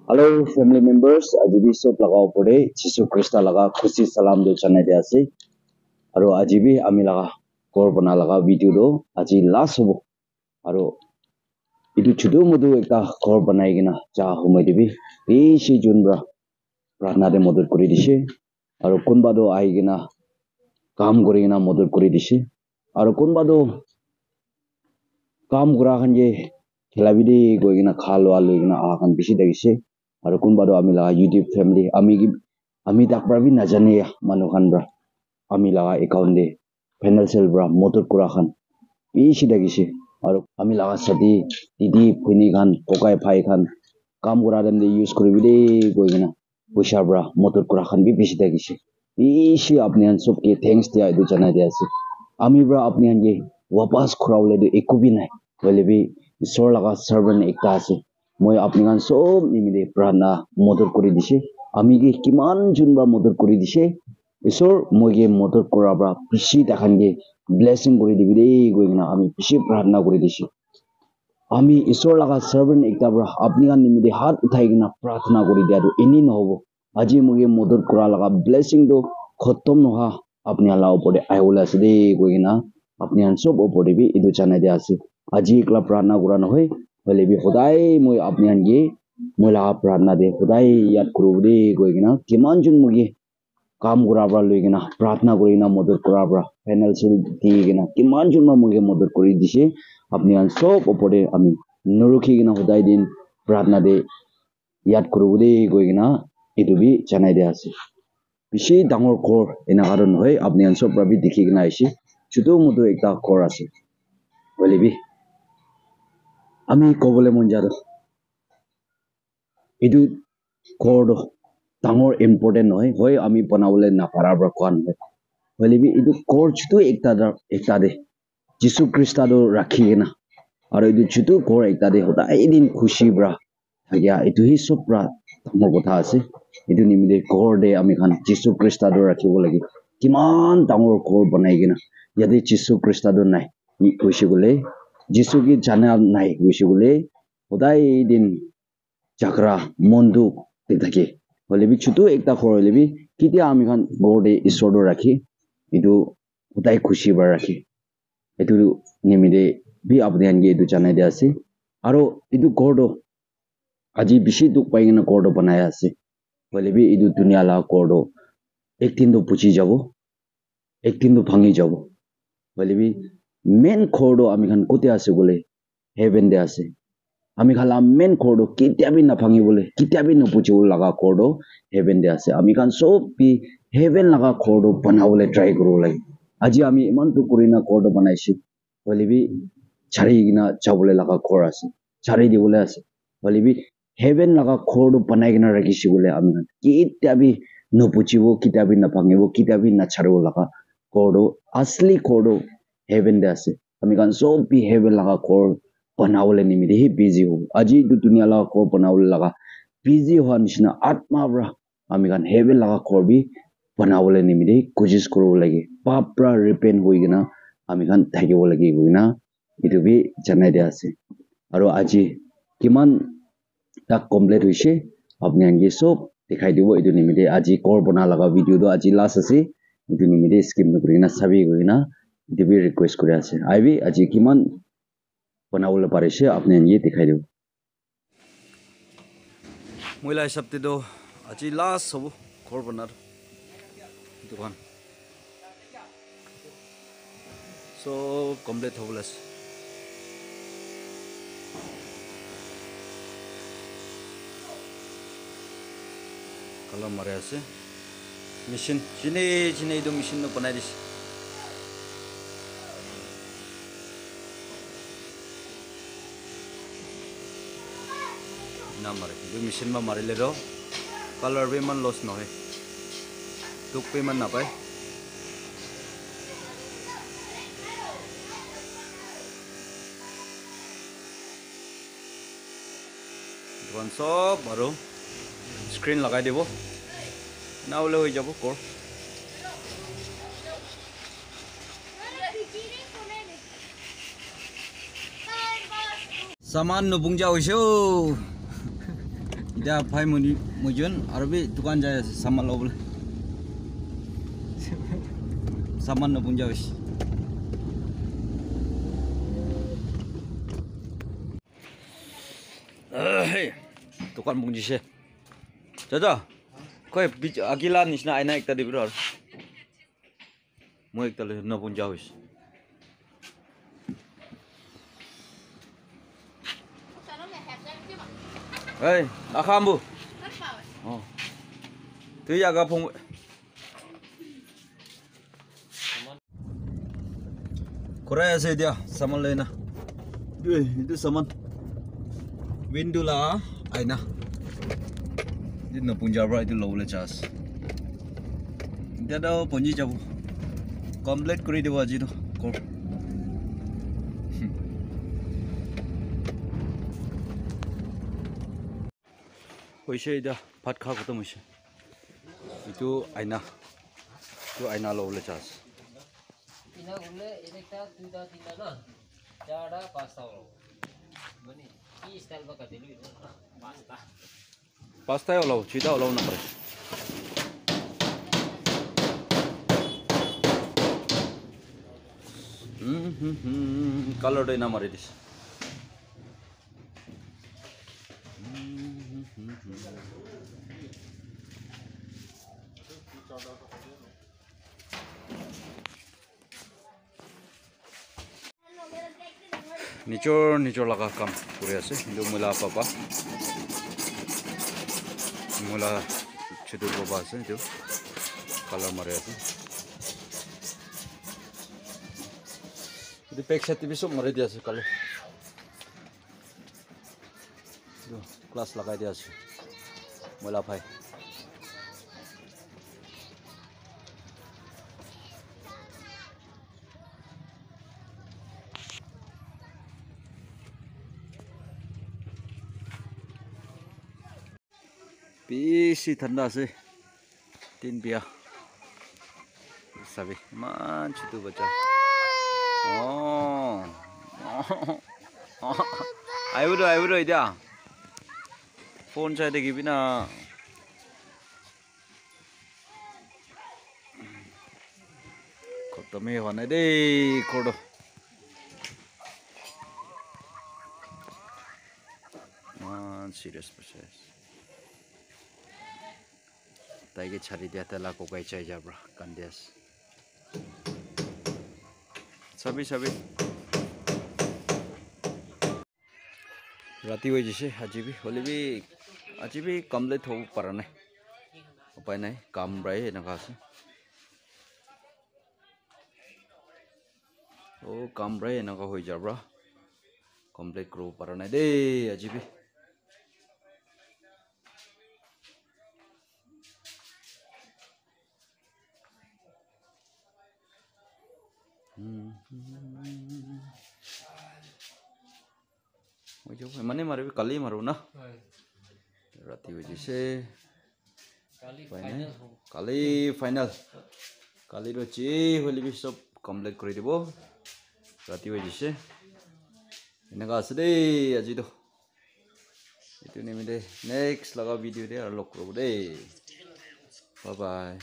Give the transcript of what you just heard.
Hello family members, আজি भी सब लगाओ पड़े जिसु क्रिस्टा लगा खुशी सलाम दो चने दे आसे और আজি भी आमी लगा कोर बना लगा वीडियो दो আজি लास्ट हो और इधु छुदु मुदु एक कोर बनाई गिना चाह हुमे दिबी बेशी जुनब्रा प्रार्थना दे मदद करी दिशे और कुनबा दो आई गिना काम करी गिना मदद करी दिशे और कुनबा दो काम करा खन जे खेला बिदि गई गिना खालो आलो गिना आखन बिसी दगिसे और कुनबा दो आमी लगा यूट्यूब फैमिली आमी तक ब्रा भी न जाने या मानु खान ब्रा आमी लगा अकाउंट दे फाइनेंशियल ब्रा मदद करा खान बिसी दगिसे और आमी लगा सदी दीदी फुनी खान पोकाय फाई खान काम करा दम दे यूज करी बिदि गई गिना पैसा ब्रा मदद करा खान भी बिसी दगिसे बिसी अपने अन सब के थैंक्स दिया इदु जाना दिया से आमी ब्रा अपने अन ये वापस खुरावले दे एको भी नहीं बोले भी ईश्वर लगा सर्वेंट एकता আছে মই আপনার সব নিমিদে প্রার্থনা মদত করে দিছে আমি গে কিমান জুনবা মদত করে দিছে ঈশ্বর মইগে মদত করাবা বেশি দেখানগে ব্লেসিং করে দিবি রে গইনা আমি বেশি প্রার্থনা করে দিছি আমি ঈশ্বর লাগা সার্ভেন্ট একটা ব্রা আপনি গান নিমিদে হাত উঠাই কিনা প্রার্থনা করে দিয়া তো এনি নহব আজি মইগে মদত করা লাগা ব্লেসিং তো খতম নহা আপনি আল্লাহ উপরে আইওলা আছে দে গইনা আপনি আন সব উপরে বি ইদু জানাই দিয়া আছে আজি একলা প্রার্থনা করা নহয় হলে বি সদায় মই আপনি আন গে মই লাগা প্রার্থনা দে সদায় ইয়াদ করব দে গইনা কিমান জন মইগে কাম কৰাবৰা লৈ কিনা প্ৰাৰ্থনা কৰি না মদত কৰাবৰা ফাইনেন্সিয়েল দি কিনা কিমান জন মইগে মদত কৰি দিছে আপনি আন সব ওপৰে আমি নৰখি কিনা সদায় দিন প্ৰাৰ্থনা দে ইয়াদ কৰিব দে গৈ কিনা এইটো বি জানাই দিয়া আছে বেছি ডাঙৰ ঘৰ এনা কাৰণ নহয় আপনি আন সব প্ৰাবি দেখি কিনা আইছে ছোটো মোটো একটা ঘৰ আছে বলিবি আমি কবলে মন যাৰ এইটো ঘৰটো ডাঙৰ ইম্পৰ্টেন্ট নহয় হয় আমি বনাবলে না পাৰাৰ কোৱান হয় বলিবি এইটো কোৰ্চটো একটা দে যিশু খ্ৰীষ্টাটো ৰাখি কিনা আৰু এইটো যিটো ঘৰ একটা দে সদায় এদিন খুশি ব্ৰা থাকিয়া এইটো হি চব ব্ৰা ডাঙৰ কথা আছে এইটো নিমিতে ঘৰ দে আমি খান যিশু খ্ৰীষ্টাটো ৰাখিব লাগে কিমান ডাঙৰ ঘৰ বনাই কিনা ইয়াতে যিশু খ্ৰীষ্টাটো নাই কৈছে বোলে যিশু কি জানা নাই কৈছে বোলে সদায় এদিন জাগৰা মনটো থাকে হলেবি ছোটো একটা ঘৰ হলেবি কেতিয়া আমি খান ঘৰতে ঈশ্বৰটো ৰাখি এইটো সদায় খুশি বাৰ ৰাখি এইটো নিমিতে বি আপুনি আনকি এইটো জানাই দিয়া আছে আৰু এইটো ঘৰটো আজি বেছি দুখ পাই কিনে ঘৰটো বনাই আছে হলেবি এইটো দুনিয়া লা ঘৰটো একদিনটো পুচি যাব একদিনটো ভাঙি যাব হলেবি মেইন ঘৰটো আমি খান কোতে আছে বোলে হেভেন দে আছে আমি খালা মেইন ঘৰটো কেতিয়াবি নাভাঙিবলে কেতিয়াবি নপুচিব লগা ঘৰটো হেভেন দে আছে আমি খান সব বি হেভেন লগা ঘৰটো বনাবলে ট্ৰাই কৰিব লাগে আজি আমি ইমানটো কৰি না ঘৰটো বনাইছো হলেবি চাৰি কিনা যাবলে লগা ঘৰ আছে চাৰি দিবলে আছে হলেবি হেভেন লগা ঘৰটো বনাই কিনা ৰাখিছো বোলে আমি কেতিয়াবি নপুচিব কেতিয়াবি নাভাঙিব কেতিয়াবি নাচাৰিব লগা ঘৰটো আসলি ঘৰটো হেভেন দে আছে আমি খান সব বি হেভেন লগা ঘৰ बनावले निमिते ही बिजी हो আজি दु दुनिया ला को बनावले लगा बिजी हो निसिना आत्मा ब्रा आमी गान हेभेन लगा करबी बनावले निमिते कोशिश करो लगे पापरा रिपेंट होइगना आमी गान थाकिबो लगे होइना इदु बि जनाय दे आसे आरो আজি किमान ता कमप्लीट होइसे आपनि आंगे सब देखाइ दिबो इदु निमिते আজি कर बना लगा वीडियो दो আজি लास्ट आसे इदु निमिते स्किप नकरिना साबि होइना इदु बि रिक्वेस्ट करे आसे आइबि আজি किमान बनावले पारेसे आपने ये दिखाई दो महिला हिसाब ते दो আজি लास्ट सब घर बनार दुकान सो कंप्लीट हो गलस कलम मारे आसे मशीन जिने दो मशीन न बनाइ दिस ना मारे दो मशीन में मारे ले रो कलर भी मन लॉस न है दुख पे मन ना पाए दुकान सब बारो स्क्रीन लगाई देबो ना ओले हो जाबो कोर सामान नुबुंग जाओ Ida phai mujun arbi dukan jaya saman lo bole. Saman no punja wis. Dukan punji se. Jaja. Koi agila nisna aina ekta di bro. Mo ekta le no punja wis. Hey, akambu. Oh. Tu jaga pung. Korea se dia saman lena. Itu saman. Window la aina. Itu na punja bra itu low le chas. Dia dah punji jabu. Complete kuri dewa aji tu. Kor. Hoise dia phat kha khatam hoise. Itu aina. Itu aina low le chas. Ina gule ekta duda tinta na jada pasta ho bani ki style ba kadelu pasta Pasta yo low, chida low na pare. Color dai na mari dis. Nichor laga kam kuri ase hindu mula papa mula chidu baba ase jo color mari ase itu pek seti bisu mari dia ase color jo class lagai dia ase mula bhai Bisi thanda se tin bia sabi man chitu bacha oh ayo ida phone chai de gibina khotame hone de kodo man serious process Taigi chari dia tela ko kai chai jabra kandias sabi rati hoy jise aji bi complete ho parane upai nai kam rai na kase o kam rai na ka hoy jabra complete kro parane de aji bi Ojo, mana maru kali maru na? Rati wajib se. Kali final. Kali roci, holi bisop complete kuri dibo. Rati wajib se. Ini kas deh, aji do. Itu nih mende next laga video deh, unlock kru deh. Bye bye.